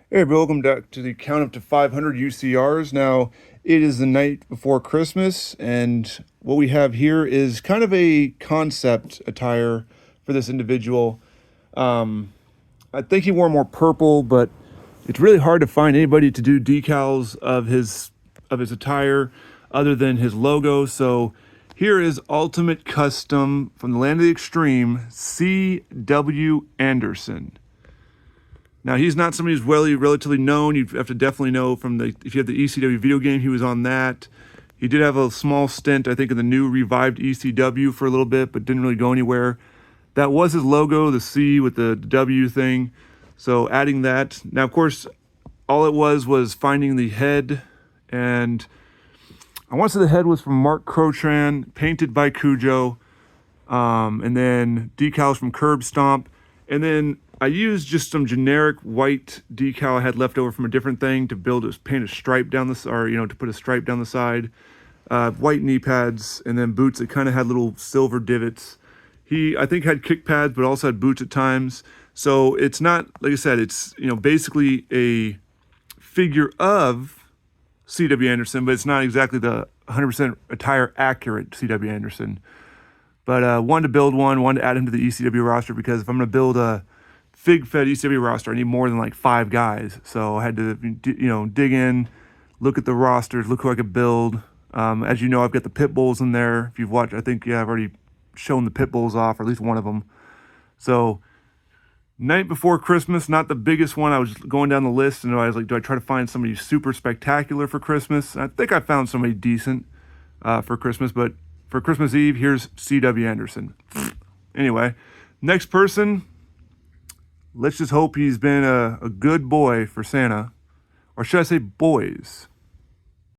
Hey, welcome back to the Count Up to 500 UCRs. Now, it is the night before Christmas, and what we have here is kind of a concept attire for this individual. Um, I think he wore more purple, but it's really hard to find anybody to do decals of his attire other than his logo. So here is Ultimate Custom from the Land of the Extreme, C.W. Anderson. Now he's not somebody who's relatively known. You have to definitely know from the if you have the ECW video game, he was on that. He did have a small stint, I think, in the new revived ECW for a little bit, but didn't really go anywhere. That was his logo, the C with the W thing. So adding that. Now, of course, all it was finding the head, and I want to say the head was from Mark Crotran, painted by Cujo, and then decals from Curb Stomp, and then I used just some generic white decal I had left over from a different thing to paint a stripe down the, or to put a stripe down the side. White knee pads, and then boots that kind of had little silver divots. He, I think, had kick pads, but also had boots at times. So it's not, like I said, it's basically a figure of C.W. Anderson, but it's not exactly the 100% attire accurate C.W. Anderson. But wanted to build one, wanted to add him to the ECW roster because if I'm going to build a fig-fed ECW roster, I need more than like 5 guys. So I had to, dig in, look at the rosters, look who I could build. As you know, I've got the pit bulls in there. If you've watched, I think, I've already shown the pit bulls off, or at least one of them. So night before Christmas, not the biggest one. I was going down the list, and I was like, do I try to find somebody super spectacular for Christmas? I think I found somebody decent for Christmas, but for Christmas Eve, here's C.W. Anderson. Anyway, next person, let's just hope he's been a good boy for Santa. Or should I say boys?